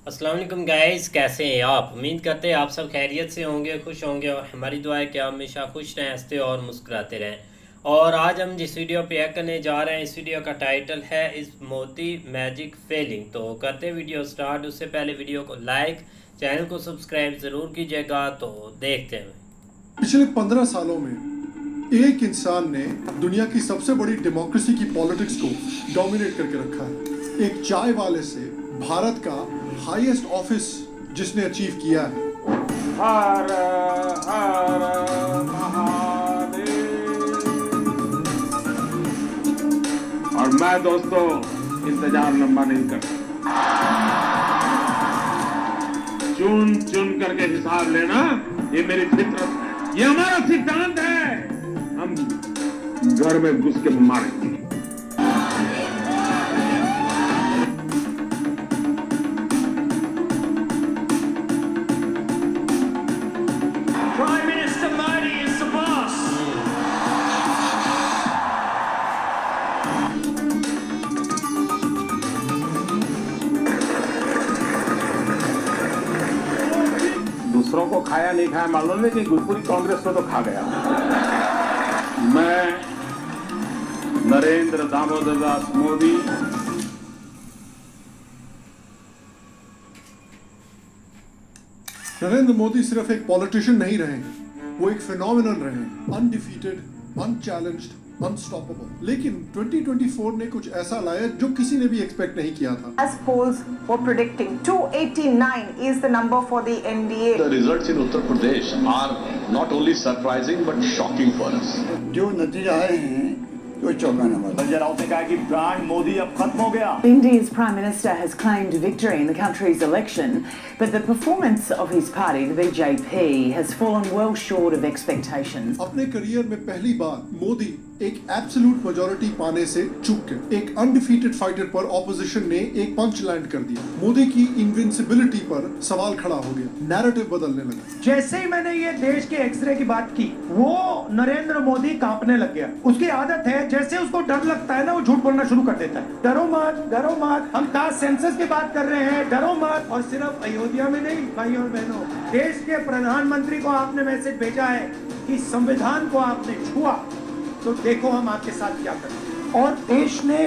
अस्सलाम वालेकुम गाइस, कैसे हैं आप? उम्मीद करते हैं आप सब खैरियत से होंगे, खुश होंगे और हमारी दुआ है कि आप हमेशा खुश रहें, हंसते और मुस्कुराते रहें। और आज हम जिस वीडियो पे रिएक्ट करने जा रहे हैं, इस वीडियो का टाइटल है इस मोती मैजिक फेलिंग। तो करते हैं वीडियो स्टार्ट। उससे पहले वीडियो को लाइक, चैनल को सब्सक्राइब ज़रूर कीजिएगा। तो देखते हैं। पिछले 15 सालों में एक इंसान ने दुनिया की सबसे बड़ी डेमोक्रेसी की पॉलिटिक्स को डोमिनेट करके रखा है। एक चाय वाले से भारत का हाईएस्ट ऑफिस जिसने अचीव किया है। हर हर महादेव। और मैं दोस्तों इंतजार लंबा नहीं करता, चुन चुन करके हिसाब लेना ये मेरी फितरत है, ये हमारा सिद्धांत है। हम घर में घुस के मारेंगे। Prime Minister Modi is the boss. दूसरों को खाया नहीं खाया मालूम नहीं कि पूरी कांग्रेस को तो खा गया। मैं नरेंद्र दामोदर दास मोदी नरेंद्र मोदी सिर्फ एक पॉलिटिशियन नहीं रहे, वो एक फिनोमिनन रहे, अनडिफीटेड, अनचैलेंज्ड, अनस्टॉपेबल। लेकिन 2024 ने कुछ ऐसा लाया जो किसी ने भी एक्सपेक्ट नहीं किया था। As polls were predicting, 289 is the number for the NDA. The results in Uttar Pradesh are not only surprising but shocking for us. जो नतीजा आए हैं वो चौंकाने वाला। संजय राउत ने कहा कि ब्रांड मोदी अब खत्म हो गया। India's Prime Minister has claimed victory in the country's election, but the performance of his party, the BJP, has fallen well short of expectations. अपने करियर में पहली बार मोदी एक एब्सोल्यूट मेजॉरिटी पाने से चूक गए। एक अनडिफीटेड फाइटर पर ऑपोजिशन ने एक पंच लैंड कर दिया। मोदी की इनविंसिबिलिटी पर सवाल खड़ा हो गया, नैरेटिव बदलने लगा। जैसे ही मैंने ये देश के एक्सरे की बात की, वो नरेंद्र मोदी कांपने लग गया। उसकी आदत है, जैसे उसको डर लगता है ना, वो झूठ बोलना शुरू कर देता है। डरो मत, डरो मत, हम कास्ट सेंसस की बात कर रहे हैं, डरो मत। और सिर्फ अयोध्या में नहीं, भाई और बहनों, देश के प्रधानमंत्री को आपने मैसेज भेजा है कि संविधान को आपने छुआ तो देखो हम आपके साथ क्या करें। और देश ने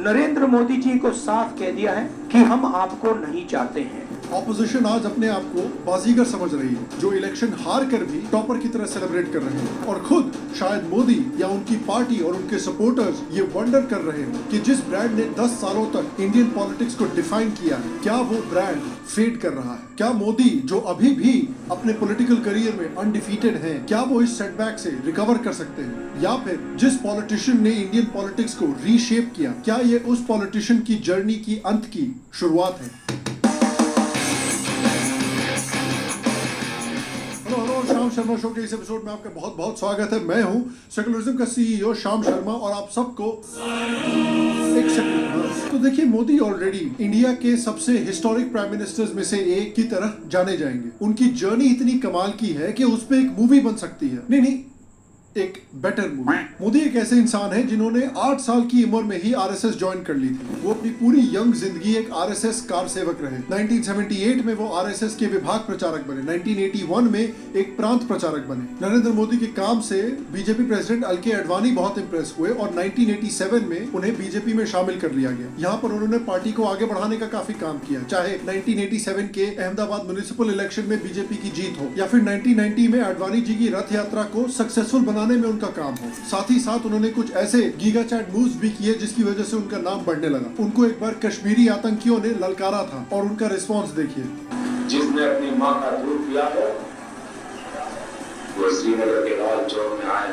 नरेंद्र मोदी जी को साफ कह दिया है कि हम आपको नहीं चाहते हैं। ऑपोजिशन आज अपने आप को बाजीगर समझ रही है, जो इलेक्शन हार कर भी टॉपर की तरह सेलिब्रेट कर रहे हैं। और खुद शायद मोदी या उनकी पार्टी और उनके सपोर्टर्स ये वंडर कर रहे हो कि जिस ब्रांड ने 10 सालों तक इंडियन पॉलिटिक्स को डिफाइन किया है, क्या वो ब्रांड फेड कर रहा है? क्या मोदी, जो अभी भी अपने पॉलिटिकल करियर में अनडिफीटेड हैं, क्या वो इस सेटबैक से रिकवर कर सकते हैं? या फिर जिस पॉलिटिशियन ने इंडियन पॉलिटिक्स को रीशेप किया, क्या ये उस पॉलिटिशियन की जर्नी की अंत की शुरुआत है? शाम शर्मा शो के इस एपिसोड में आपका बहुत बहुत स्वागत है। मैं हूं सेकुलरिज्म का सीईओ शाम शर्मा और आप सबको एक सेकंड। तो देखिए, मोदी ऑलरेडी इंडिया के सबसे हिस्टोरिक प्राइम मिनिस्टर्स में से एक की तरह जाने जाएंगे। उनकी जर्नी इतनी कमाल की है कि उस पे एक मूवी बन सकती है। नहीं, एक बेटर मूवी। मोदी एक ऐसे इंसान है जिन्होंने 8 साल की उम्र में ही आरएसएस ज्वाइन कर ली थी। वो अपनी पूरी यंग जिंदगी एक आरएसएस कार सेवक रहे। 1978 में वो आरएसएस के विभाग प्रचारक बने। 1981 में एक प्रांत प्रचारक बने। नरेंद्र मोदी के काम से बीजेपी प्रेसिडेंट एल.के. अडवाणी बहुत इंप्रेस हुए और 1987 में उन्हें बीजेपी में शामिल कर लिया गया। यहाँ पर उन्होंने पार्टी को आगे बढ़ाने का काफी काम किया, चाहे 1987 के अहमदाबाद म्युनिसिपल इलेक्शन में बीजेपी की जीत हो या फिर 1990 में अडवाणी जी की रथ यात्रा को सक्सेसफुल बनाने में उनका काम हो। साथ ही साथ उन्होंने कुछ ऐसे गीगा चैट मूव्स भी किए जिसकी वजह से उनका नाम बढ़ने लगा। उनको एक बार कश्मीरी आतंकियों ने ललकारा था और उनका रिस्पांस देखिए। जिसने अपनी मां का दूध पिया है वो श्रीनगर के लाल चौक में आए,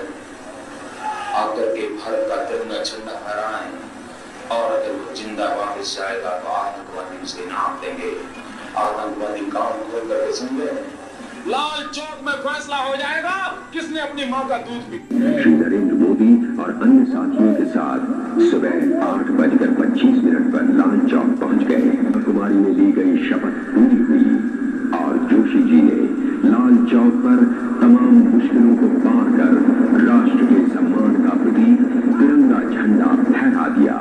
आकर के भारत का तिरंगा झंडा फहराएं, और अगर वो जिंदा वापस जाएगा तो आतंकवादी उसे इनाम देंगे। आतंकवादी काम खोल करके समझे, लाल चौक में फैसला हो जाएगा किसने अपनी मां का दूध पिया। श्री नरेंद्र मोदी और अन्य साथियों के साथ सुबह 8:25 पर लाल चौक पहुंच गए। कुमारी में ली गई शपथ पूरी हुई और जोशी जी ने लाल चौक पर तमाम मुश्किलों को पार कर राष्ट्र के सम्मान का प्रतीक तिरंगा झंडा फहरा दिया।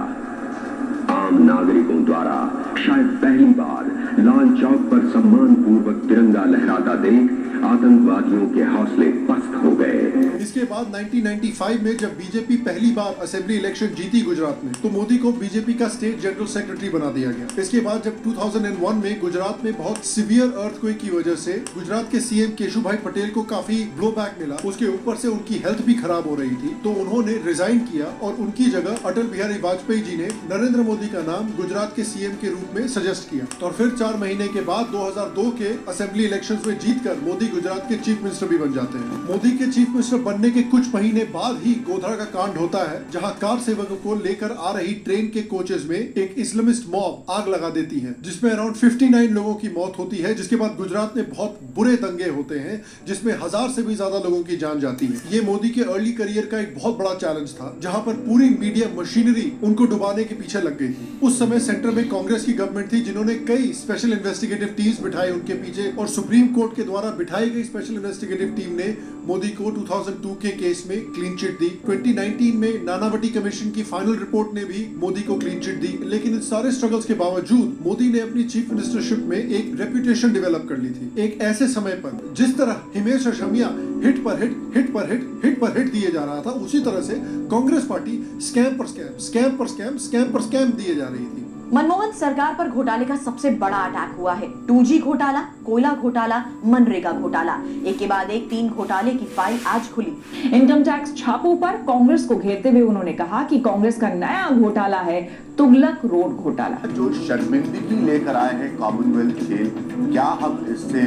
आम नागरिकों द्वारा शायद पहली बार लाल चौक पर सम्मान पूर्वक तिरंगा लहराता देख आतंकवादियों के हौसले पस्त हो गए। इसके बाद 1995 में जब बीजेपी पहली बार असेंबली इलेक्शन जीती गुजरात में, तो मोदी को बीजेपी का स्टेट जनरल सेक्रेटरी बना दिया गया। इसके बाद जब 2001 में गुजरात में बहुत सीवियर अर्थक्वेक की वजह से गुजरात के सीएम केशुभाई पटेल को काफी ब्लो बैक मिला, उसके ऊपर से उनकी हेल्थ भी खराब हो रही थी, तो उन्होंने रिजाइन किया और उनकी जगह अटल बिहारी वाजपेयी जी ने नरेंद्र मोदी का नाम गुजरात के सीएम के रूप में सजेस्ट किया। और फिर 4 महीने के बाद 2002 के असेंबली इलेक्शंस में जीतकर मोदी गुजरात के चीफ मिनिस्टर भी बन जाते हैं। मोदी के चीफ मिनिस्टर बनने के कुछ महीने बाद ही गोधरा का कांड होता है, जहां कार सेवकों को लेकर आ रही ट्रेन के कोचेस में एक इस्लामिस्ट मॉब आग लगा देती है, जिसमें अराउंड 59 लोगों की मौत होती है। जिसके बाद गुजरात में बहुत बुरे दंगे होते हैं, जिसमें 1000 से भी ज्यादा लोगों की जान जाती है। ये मोदी के अर्ली करियर का एक बहुत बड़ा चैलेंज था, जहां पर पूरी मीडिया मशीनरी उनको डुबाने के पीछे लग गई थी। उस समय सेंटर में कांग्रेस की गवर्नमेंट थी, जिन्होंने कई स्पेशल इन्वेस्टिगेटिव टीम्स बिठाई उनके पीछे, और सुप्रीम कोर्ट के द्वारा बिठाई गई स्पेशल इन्वेस्टिगेटिव टीम ने मोदी को 2002 के केस में क्लीन चिट दी। 2019 में नानावटी कमीशन की फाइनल रिपोर्ट ने भी मोदी को क्लीन चिट दी। लेकिन इन सारे स्ट्रगल्स के बावजूद मोदी ने अपनी चीफ मिनिस्टरशिप में एक रेपुटेशन डेवलप कर ली थी। एक ऐसे समय पर जिस तरह हिमेश रेशमिया हिट पर हिट, हिट पर हिट, हिट पर हिट दिए जा रहा था, उसी तरह से कांग्रेस पार्टी स्कैम पर स्कैम, स्कैम पर स्कैम, स्कैम पर स्कैम दिए जा रही थी। मनमोहन सरकार पर घोटाले का सबसे बड़ा अटैक हुआ है। 2G घोटाला, कोयला घोटाला, मनरेगा घोटाला, एक के बाद एक 3 घोटाले की फाइल आज खुली। इनकम टैक्स छापों पर कांग्रेस को घेरते हुए उन्होंने कहा कि कांग्रेस का नया घोटाला है तुगलक रोड घोटाला। जो शर्मिंदगी लेकर आए हैं कॉमनवेल्थ खेल, क्या हम इससे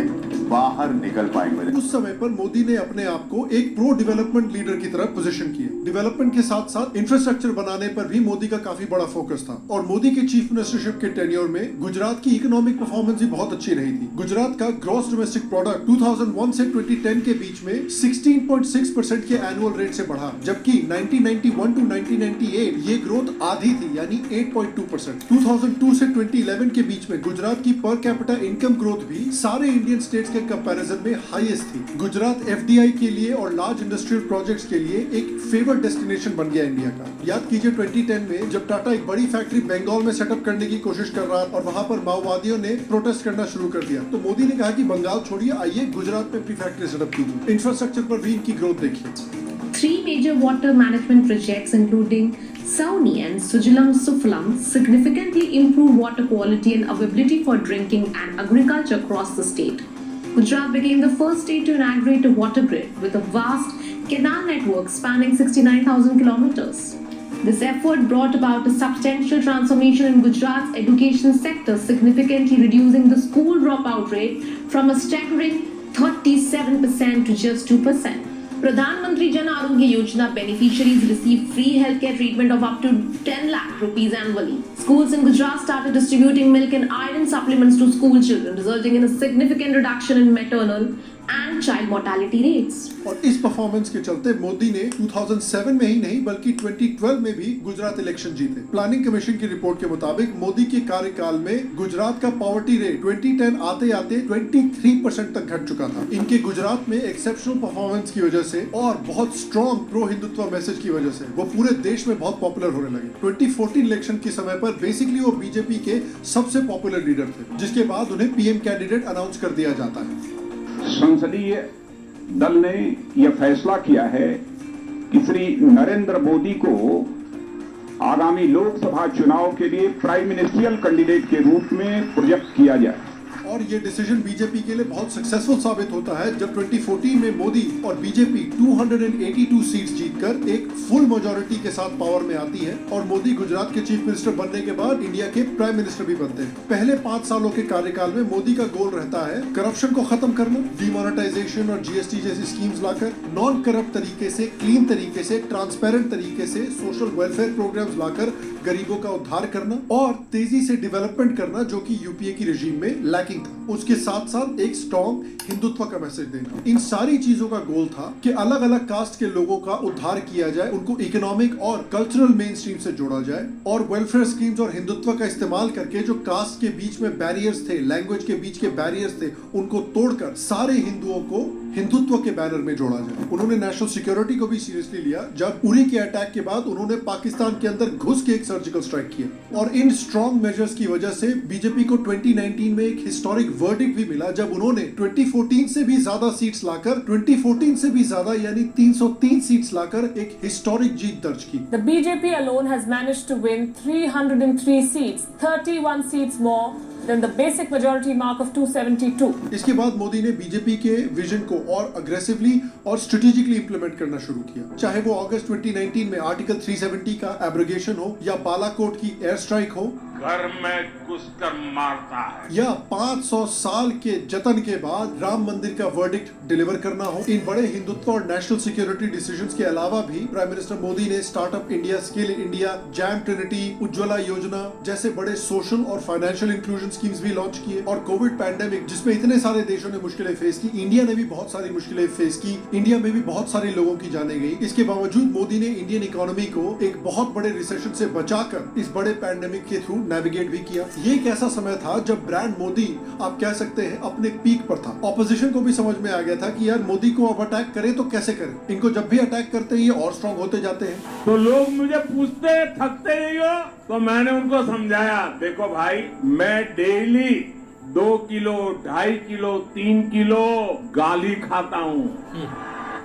बाहर निकल पाएंगे? उस समय पर मोदी ने अपने आप को एक प्रो डेवलपमेंट लीडर की तरह पोजीशन किया। डेवलपमेंट के साथ साथ इंफ्रास्ट्रक्चर बनाने पर भी मोदी का काफी बड़ा फोकस था। और मोदी के चीफ मिनिस्टरशिप के टेन्योर में गुजरात की इकोनॉमिक परफॉर्मेंस भी बहुत अच्छी रही थी। गुजरात का ग्रॉस डोमेस्टिक प्रोडक्ट 2001 से 2010 के बीच में 16.6% के एनुअल रेट से बढ़ा, जबकि 1991 टू 1998 ये ग्रोथ आधी थी, यानी 8.2%। 2002 से 2011 के बीच में गुजरात की पर कैपिटा इनकम ग्रोथ भी सारे इंडियन स्टेट्स के कंपैरिजन में हाईएस्ट थी। गुजरात FDI के लिए और लार्ज इंडस्ट्रियल प्रोजेक्ट्स के लिए एक फेवर्ड डेस्टिनेशन बन गया इंडिया का। याद कीजिए 2010 में जब टाटा एक बड़ी फैक्ट्री बंगाल में सेटअप करने की कोशिश कर रहा और वहां पर माओवादियों ने प्रोटेस्ट करना शुरू कर दिया, तो मोदी ने कहा कि बंगाल छोड़िए, आइए गुजरात में अपनी फैक्ट्री सेटअप कीजिए। इंफ्रास्ट्रक्चर पर भी इनकी ग्रोथ देखिए। 3 major water management projects including Sauni and Sujalam Suflam significantly improve water quality and availability for drinking and agriculture across the state. Gujarat became the first state to inaugurate a water grid with a vast canal network spanning 69,000 kilometers. This effort brought about a substantial transformation in Gujarat's education sector, significantly reducing the school dropout rate from a staggering 37% to just 2%. Pradhan Mantri Jan Arogya Yojana beneficiaries receive free healthcare treatment of up to 10 lakh rupees annually. Schools in Gujarat started distributing milk and iron supplements to school children, resulting in a significant reduction in maternal and child mortality rates. और इस performance के चलते मोदी ने 2007 में ही नहीं बल्कि 2012 में भी गुजरात इलेक्शन जीते। प्लानिंग कमीशन की रिपोर्ट के मुताबिक मोदी के कार्यकाल में गुजरात का पॉवर्टी रेट 2010 आते आते 23% तक घट चुका था। इनके गुजरात में एक्सेप्शनल परफॉर्मेंस की वजह से और बहुत स्ट्रॉन्ग प्रो हिंदुत्व मैसेज की वजह से वो पूरे देश में बहुत पॉपुलर होने लगे। 2014 इलेक्शन के समय पर बेसिकली वो बीजेपी के सबसे पॉपुलर लीडर थे, जिसके बाद उन्हें पीएम कैंडिडेट अनाउंस कर दिया जाता है। संसदीय दल ने यह फैसला किया है कि श्री नरेंद्र मोदी को आगामी लोकसभा चुनाव के लिए प्राइम मिनिस्ट्रियल कैंडिडेट के रूप में प्रोजेक्ट किया जाए। और ये डिसीजन बीजेपी के लिए बहुत सक्सेसफुल साबित होता है जब 2014 में मोदी और बीजेपी 282 सीट्स जीतकर एक फुल मेजॉरिटी के साथ पावर में आती है और मोदी गुजरात के चीफ मिनिस्टर बनने के बाद इंडिया के प्राइम मिनिस्टर भी बनते हैं। पहले 5 सालों के कार्यकाल में मोदी का गोल रहता है करप्शन को खत्म करना, डिमोनेटाइजेशन और GST जैसी स्कीम्स लाकर नॉन करप्ट तरीके से, क्लीन तरीके से, ट्रांसपेरेंट तरीके से सोशल वेलफेयर प्रोग्राम्स लाकर गरीबों का उद्धार करना और तेजी से डेवलपमेंट करना, जो कि यूपीए की रेजिम में लैकिंग था। उसके साथ साथ एक स्ट्रॉन्ग हिंदुत्व का मैसेज देना। इन सारी चीजों का गोल था कि अलग अलग कास्ट के लोगों का उद्धार किया जाए, उनको इकोनॉमिक और कल्चरल मेन स्ट्रीम से जोड़ा जाए और वेलफेयर स्कीम्स और हिंदुत्व का इस्तेमाल करके जो कास्ट के बीच में बैरियर्स थे, लैंग्वेज के बीच के बैरियर्स थे, उनको तोड़कर सारे हिंदुओं को हिंदुत्व के बैनर में जोड़ा जाए। उन्होंने नेशनल सिक्योरिटी को भी सीरियसली लिया जब उरी के अटैक के बाद उन्होंने पाकिस्तान के अंदर घुस के एक सर्जिकल स्ट्राइक किया और इन स्ट्रॉन्ग मेजर्स की वजह से बीजेपी को 2019 में एक हिस्टोरिक हिस्टोरिक वर्डिक्ट भी मिला जब उन्होंने 2014 से भी ज्यादा सीट्स लाकर 2014 से भी ज्यादा यानी 303 सीट्स लाकर एक हिस्टोरिक जीत दर्ज की। The BJP alone has managed to win 303 seats, 31 seats more than the basic majority mark of 272. इसके बाद मोदी ने बीजेपी के विजन को और अग्रेसिवली और स्ट्रेटेजिकली इंप्लीमेंट करना शुरू किया, चाहे वो अगस्त 2019 में आर्टिकल 370 का एब्रोगेशन हो या बालाकोट की एयर स्ट्राइक हो, घर में घुसकर मारता है, या 500 साल के जतन के बाद राम मंदिर का वर्डिक्ट डिलीवर करना हो। इन बड़े हिंदुत्व और नेशनल सिक्योरिटी डिसीजंस के अलावा भी प्राइम मिनिस्टर मोदी ने startup India, skill India, jam Trinity, Ujjwala योजना जैसे बड़े सोशल और फाइनेंशियल इंक्लूजन स्कीम्स भी लॉन्च किए। और कोविड पैंडेमिक जिसमें इतने सारे देशों ने मुश्किलें फेस की, इंडिया ने भी बहुत सारी मुश्किलें फेस की, इंडिया में भी बहुत सारे लोगों की जाने गई। इसके बावजूद मोदी ने इंडियन इकोनॉमी को एक बहुत बड़े रिसेशन से बचाकर इस बड़े पैंडेमिक के थ्रू नेविगेट भी किया। ये एक ऐसा समय था जब ब्रांड मोदी आप कह सकते हैं अपने पीक पर था। ऑपोजिशन को भी समझ में आ गया था कि यार मोदी को अब अटैक करें तो कैसे करें, इनको जब भी अटैक करते हैं ये और स्ट्रांग होते जाते हैं। तो लोग मुझे पूछते थकते नहीं हो, तो मैंने उनको समझाया, देखो भाई मैं डेली 2 किलो, 2.5 किलो, 3 किलो गाली खाता हूँ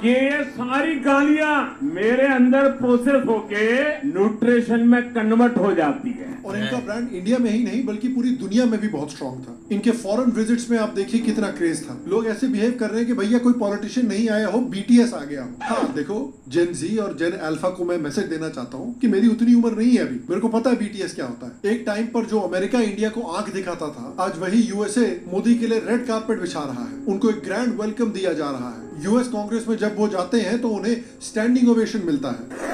कि ये सारी गालियां मेरे अंदर प्रोसेस होके न्यूट्रिशन में कन्वर्ट हो जाती है। और इनका ब्रांड इंडिया में ही नहीं बल्कि पूरी दुनिया में भी बहुत स्ट्रांग था। इनके फॉरेन विजिट्स में आप देखिए कितना क्रेज था। लोग ऐसे बिहेव कर रहे हैं कि भैया कोई पॉलिटिशियन नहीं आया हो, बीटीएस आ गया। हाँ देखो, जेन जी और जेन अल्फा को मैं मैसेज देना चाहता हूँ कि मेरी उतनी उम्र नहीं है अभी, मेरे को पता है बीटीएस क्या होता है। एक टाइम पर जो अमेरिका इंडिया को आंख दिखाता था, आज वही यूएसए मोदी के लिए रेड कार्पेट बिछा रहा है, उनको एक ग्रैंड वेलकम दिया जा रहा है। यूएस कांग्रेस में जब वो जाते हैं तो उन्हें स्टैंडिंग ओवेशन मिलता है।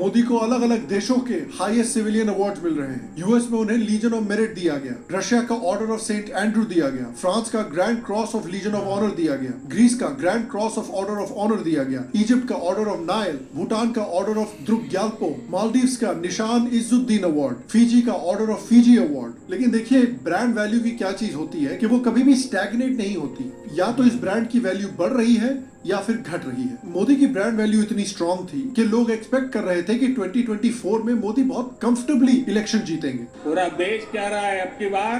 मोदी को अलग अलग देशों के हाईएस्ट सिविलियन अवार्ड्स मिल रहे हैं। यूएस में उन्हें लीजन ऑफ मेरिट दिया गया, रशिया का ऑर्डर ऑफ सेंट एंड्रू दिया गया, फ्रांस का grand cross of legion of honour दिया गया, ग्रीस का grand cross of order of honour दिया गया, इजिप्ट का ऑर्डर ऑफ नाइल, भूटान का ऑर्डर ऑफ द्रुक ग्याल्पो, मालदीव्स का निशान इज्जुद्दीन अवार्ड, फिजी का ऑर्डर ऑफ फिजी अवार्ड। लेकिन देखिए ब्रांड वैल्यू की क्या चीज होती है कि वो कभी भी स्टैग्नेट नहीं होती, या तो इस ब्रांड की वैल्यू बढ़ रही है या फिर घट रही है। मोदी की ब्रांड वैल्यू इतनी स्ट्रांग थी कि लोग एक्सपेक्ट कर रहे थे कि 2024 में मोदी बहुत कंफर्टेबली इलेक्शन जीतेंगे। पूरा देश कह रहा है अब की बार।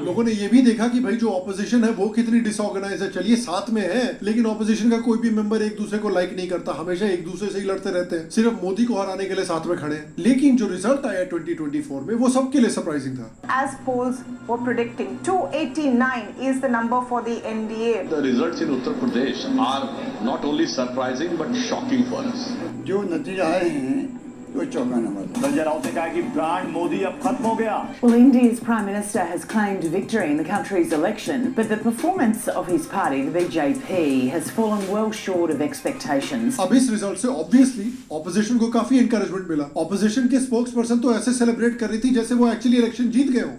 लोगों ने ये भी देखा कि भाई जो ऑपोजिशन है वो कितनी डिसऑर्गेनाइज है। चलिए साथ में है, लेकिन ऑपोजिशन का कोई भी मेंबर एक दूसरे को लाइक नहीं करता, हमेशा एक दूसरे से ही लड़ते रहते हैं, सिर्फ मोदी को हराने के लिए साथ में खड़े हैं। लेकिन जो रिजल्ट आया 2024 में वो सबके लिए सरप्राइजिंग था। As polls were predicting, 289 is the number for the NDA. The results in Uttar Pradesh are not only surprising but shocking for us. जो नतीजा आए हैं वो 14 नंबर। संजय राउत ने कहा कि ब्रांड मोदी अब खत्म हो गया। Well, India's Prime Minister has claimed victory in the country's election, but the performance of his party, the BJP, has fallen well short of expectations. अब इस रिजल्ट से ऑब्वियसली ऑपोजिशन को काफी एनकरेजमेंट मिला। ऑपोजिशन के स्पोक्स पर्सन तो ऐसे celebrate कर रही थी जैसे वो एक्चुअली इलेक्शन जीत गए हो।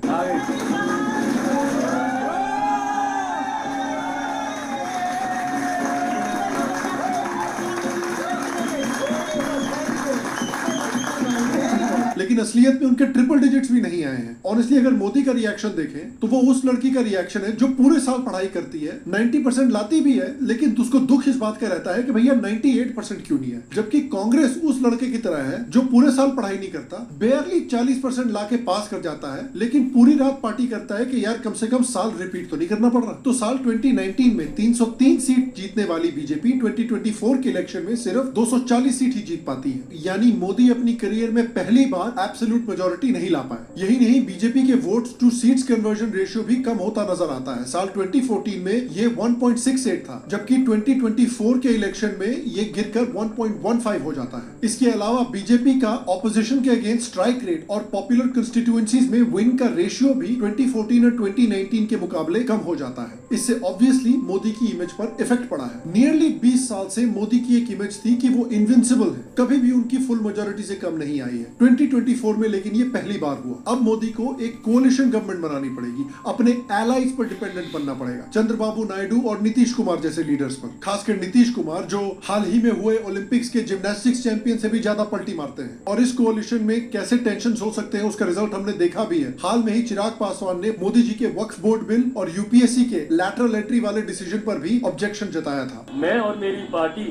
लेकिन असलियत में उनके ट्रिपल डिजिट्स भी नहीं आए हैं। ऑनेस्टली अगर मोदी का रिएक्शन देखें तो वो उस लड़की का रिएक्शन है जो पूरे साल पढ़ाई करती है, 90% लाती भी है, लेकिन उसको दुख इस बात का रहता है कि भैया 98% क्यों नहीं है। जबकि कांग्रेस उस लड़के की तरह है जो पूरे साल पढ़ाई नहीं करता, बेयरली 40% ला के पास कर जाता है, लेकिन पूरी रात पार्टी करता है कि यार कम से कम साल रिपीट तो नहीं करना पड़ रहा। तो साल 2019 में 303 सीट जीतने वाली बीजेपी 2024 के इलेक्शन में सिर्फ 240 सीट ही जीत पाती है। यानी मोदी अपनी करियर में पहली बार एब्सोल्यूट मेजॉरिटी नहीं ला पाए। यही नहीं, बीजेपी के votes two seats conversion ratio भी कम होता नजर आता है। साल 2014 में ये 1.68 था, जबकि 2024 के इलेक्शन में ये गिरकर 1.15 हो जाता है। इसके अलावा बीजेपी का ऑपोजिशन के अगेंस्ट स्ट्राइक रेट और पॉपुलर कंस्टिट्यूएंसीज में विन का रेशियो भी 2014 और 2019 के मुकाबले कम हो जाता है। इससे ऑब्वियसली मोदी की इमेज पर इफेक्ट पड़ा है। नियरली 20 साल से मोदी की एक इमेज थी कि वो इनविंसिबल है, कभी भी उनकी फुल मेजॉरिटी से कम नहीं आई है। 2024 में लेकिन ये पहली बार हुआ। अब मोदी को एक कोलिशन गवर्नमेंट बनानी पड़ेगी, अपने एलाइज पर डिपेंडेंट बनना पड़ेगा, चंद्रबाबू नायडू और नीतीश कुमार जैसे लीडर्स पर। खासकर नीतीश कुमार जो हाल ही में हुए ओलंपिक्स के जिम्नास्टिक्स चैंपियन से भी ज्यादा पलटी मारते हैं। और इस कोलिशन में कैसे टेंशन हो सकते हैं उसका रिजल्ट हमने देखा भी है। हाल में ही चिराग पासवान ने मोदी जी के वक्फ बोर्ड बिल और यूपीएससी के लैटरल एंट्री वाले डिसीजन पर भी ऑब्जेक्शन जताया था। मैं और मेरी पार्टी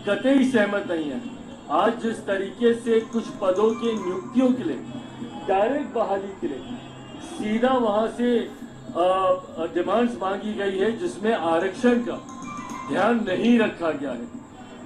कतई सहमत नहीं है आज जिस तरीके से कुछ पदों के नियुक्तियों के लिए डायरेक्ट बहाली के लिए सीधा वहां से डिमांड्स मांगी गई है जिसमें आरक्षण का ध्यान नहीं रखा गया है,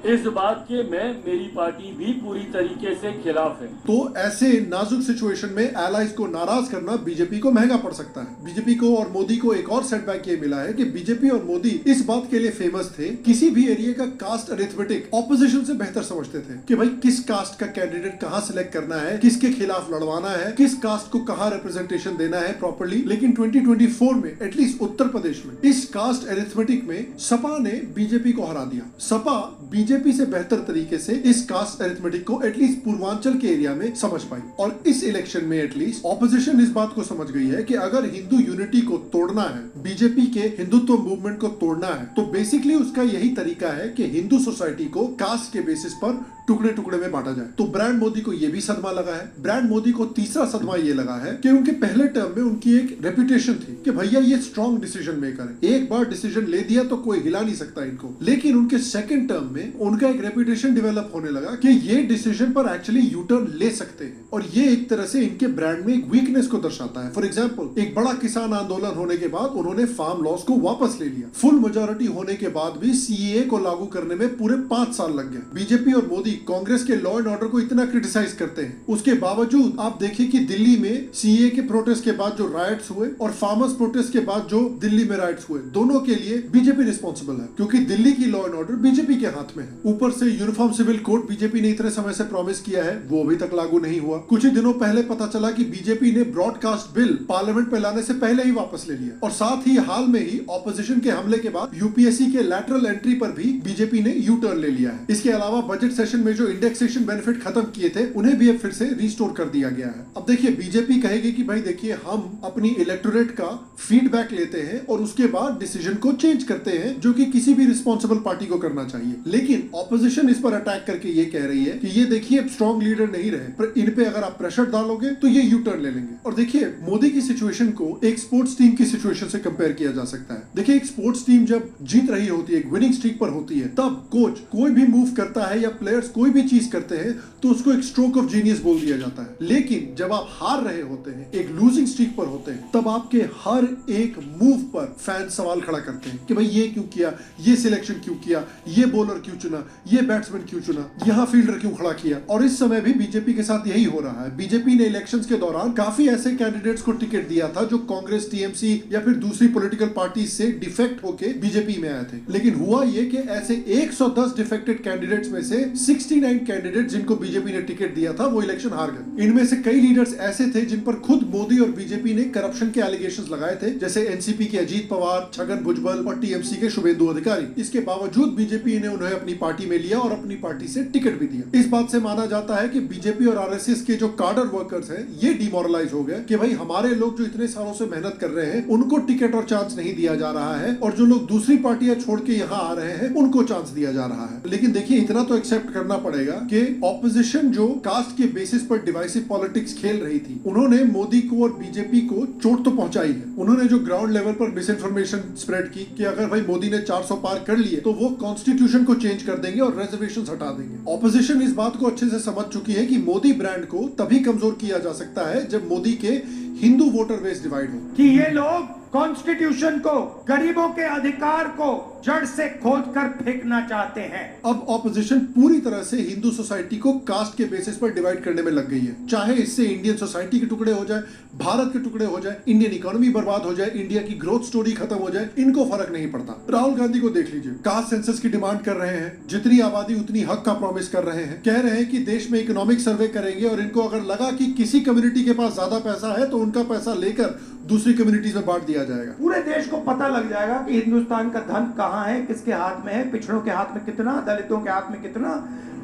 इस बात के मेरी पार्टी भी पूरी तरीके से खिलाफ है। तो ऐसे नाजुक सिचुएशन में एलाइज को नाराज करना बीजेपी को महंगा पड़ सकता है। बीजेपी को और मोदी को एक और सेटबैक ये मिला है कि बीजेपी और मोदी इस बात के लिए फेमस थे, किसी भी एरिया का कास्ट अरिथमेटिक ऑपोजिशन से बेहतर समझते थे कि भाई किस कास्ट का कैंडिडेट कहां सिलेक्ट करना है, किसके खिलाफ लड़वाना है, किस कास्ट को कहां रिप्रेजेंटेशन देना है प्रॉपर्ली। लेकिन 2024 में एटलीस्ट उत्तर प्रदेश में इस कास्ट अरिथमेटिक में सपा ने बीजेपी को हरा दिया। सपा बीजेपी से बेहतर तरीके से इस कास्ट अरिथमेटिक को एटलीस्ट पूर्वांचल के एरिया में समझ पाई, और इस इलेक्शन में एटलीस्ट ऑपोजिशन इस बात को समझ गई है कि अगर हिंदू यूनिटी को तोड़ना है, बीजेपी के हिंदुत्व मूवमेंट को तोड़ना है, तो बेसिकली उसका यही तरीका है कि हिंदू सोसाइटी को कास्ट के बेसिस पर टुकड़े टुकड़े में बांटा जाए। तो ब्रांड मोदी को यह भी सदमा लगा है। ब्रांड मोदी को तीसरा सदमा ये लगा है कि उनके पहले टर्म में उनकी एक रेपुटेशन थी कि भैया ये स्ट्रॉन्ग डिसीजन मेकर है, एक बार डिसीजन ले दिया तो कोई हिला नहीं सकता इनको। लेकिन उनके सेकंड टर्म में उनका एक रेपुटेशन डेवलप होने लगा कि ये डिसीजन पर एक्चुअली यू टर्न ले सकते हैं, और ये एक तरह से इनके ब्रांड में एक वीकनेस को दर्शाता है। फॉर एग्जाम्पल, एक बड़ा किसान आंदोलन होने के बाद उन्होंने फार्म लॉस को वापस ले लिया। फुल मेजोरिटी होने के बाद भी सीएए को लागू करने में पूरे 5 साल लग गए। बीजेपी और मोदी कांग्रेस के लॉ एंड ऑर्डर को इतना क्रिटिसाइज करते हैं, उसके बावजूद आप देखिए कि दिल्ली में सीएए के प्रोटेस्ट के बाद जो राइट्स हुए और फार्मर्स प्रोटेस्ट के बाद जो दिल्ली में राइट्स हुए, दोनों के लिए बीजेपी रिस्पॉन्सिबल है, क्योंकि दिल्ली की लॉ एंड ऑर्डर बीजेपी के हाथ में है। ऊपर से यूनिफॉर्म सिविल कोड बीजेपी ने इतने समय से प्रॉमिस किया है, वो अभी तक लागू नहीं हुआ। कुछ ही दिनों पहले पता चला कि बीजेपी ने ब्रॉडकास्ट बिल पार्लियामेंट में लाने से पहले ही वापस ले लिया, और साथ ही हाल में ही ऑपोजिशन के हमले के बाद यूपीएससी के लैटरल एंट्री पर भी बीजेपी ने यू टर्न ले लिया है। इसके अलावा बजट सेशन में जो इंडेक्सेशन बेनिफिट खत्म किए थे, उन्हें भी अब फिर से रिस्टोर कर दिया गया है। अब देखिए, बीजेपी कहेगी कि भाई देखिए, हम अपनी इलेक्टोरेट का फीडबैक लेते हैं और उसके बाद डिसीजन को चेंज करते हैं, जो कि किसी भी रिस्पॉन्सिबल पार्टी को करना चाहिए। लेकिन ऑपोजिशन इस पर अटैक करके ये कह रही है कि ये देखिए, स्ट्रॉन्ग लीडर नहीं रहे, पर इन पे अगर आप प्रेशर डालोगे तो ये यू टर्न ले लेंगे। और देखिए, मोदी की सिचुएशन को एक स्पोर्ट्स टीम की सिचुएशन से कंपेयर किया जा सकता है। देखिए, एक स्पोर्ट्स टीम जब जीत रही होती है, एक विनिंग स्ट्रीक पर होती है, तब कोच कोई भी मूव करता है या प्लेयर्स कोई भी चीज करते हैं तो उसको एक स्ट्रोक ऑफ जीनियस बोल दिया जाता है। लेकिन जब आप हार रहे होते हैं, एक लूजिंग स्ट्रीक पर होते हैं, तब आपके हर एक मूव पर फैन सवाल खड़ा करते हैं कि भाई ये क्यों किया, ये सिलेक्शन क्यों किया, ये बॉलर क्यों चुना, ये बैट्समैन क्यों चुना, यहाँ फील्डर क्यों खड़ा किया। और इस समय भी बीजेपी के साथ यही हो रहा है। बीजेपी ने इलेक्शंस के दौरान काफी ऐसे कैंडिडेट्स को टिकट दिया था जो कांग्रेस, टीएमसी या फिर दूसरी पॉलिटिकल पार्टी से डिफेक्ट होके बीजेपी में आए थे। लेकिन हुआ ये कि ऐसे 110 डिफेक्टेड कैंडिडेट्स में से 69 कैंडिडेट जिनको बीजेपी ने टिकट दिया था, वो इलेक्शन हार गए। इनमें से कई लीडर्स ऐसे थे जिन पर खुद मोदी और बीजेपी ने करप्शन के एलिगेशंस लगाए थे, जैसे एनसीपी के अजीत पवार, छगन भुजबल और टीएमसी के शुभेंदु अधिकारी। इसके बावजूद बीजेपी ने उन्हें अपनी पार्टी में लिया और अपनी पार्टी से टिकट भी दिया। इस बात से माना जाता है कि बीजेपी और आरएसएस के जो कार्डर वर्कर्स हैं, ये डिमोरलाइज हो गए कि भाई हमारे लोग जो इतने सालों से मेहनत कर रहे हैं, उनको टिकट और चांस नहीं दिया जा रहा है, और जो लोग दूसरी पार्टियां छोड़ के यहाँ आ रहे हैं, उनको चांस दिया जा रहा है। लेकिन देखिए, इतना तो एक्सेप्ट करना पड़ेगा कि ऑपोजिशन जो कास्ट के बेसिस पर डिवाइसिव पॉलिटिक्स खेल रही थी, उन्होंने मोदी को और बीजेपी को चोट तो पहुंचाई है। उन्होंने जो ग्राउंड लेवल पर मिस इन्फॉर्मेशन स्प्रेड की कि अगर भाई मोदी ने 400 पार कर लिए तो वो कॉन्स्टिट्यूशन को चेंज कर देंगे और रिजर्वेशंस हटा देंगे। ऑपोजिशन इस बात को अच्छे से समझ चुकी है कि मोदी ब्रांड को तभी कमजोर किया जा सकता है जब मोदी के हिंदू वोटर बेस डिवाइड हो। कि ये लोग कॉन्स्टिट्यूशन को, गरीबों के अधिकार को जड़ से खोद कर फेंकना चाहते हैं। अब ऑपोजिशन पूरी तरह से हिंदू सोसाइटी को कास्ट के बेसिस पर डिवाइड करने में लग गई है। चाहे इससे इंडियन सोसाइटी के टुकड़े हो जाए, भारत के टुकड़े हो जाए, इंडियन इकोनॉमी बर्बाद हो जाए, इंडिया की ग्रोथ स्टोरी खत्म हो जाए, इनको फर्क नहीं पड़ता। राहुल गांधी को देख लीजिए, कास्ट सेंसस की डिमांड कर रहे हैं, जितनी आबादी उतनी हक का प्रॉमिस कर रहे हैं, कह रहे हैं कि देश में इकोनॉमिक सर्वे करेंगे और इनको अगर लगा कि किसी कम्युनिटी के पास ज्यादा पैसा है तो उनका पैसा लेकर दूसरी कम्युनिटीज में बांट दिया जाएगा। पूरे देश को पता लग जाएगा कि हिंदुस्तान का धन कहाँ है, किसके हाथ में है, पिछड़ों के हाथ में कितना, दलितों के हाथ में कितना,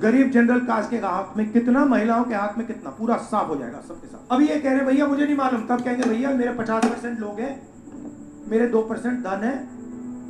गरीब जनरल कास्ट के हाथ में कितना, महिलाओं के हाथ में कितना, पूरा साफ हो जाएगा सबके साथ। अब ये कह रहे भैया मुझे नहीं मालूम, तब कहेंगे भैया मेरे 50% लोग हैं, मेरे 2% धन है,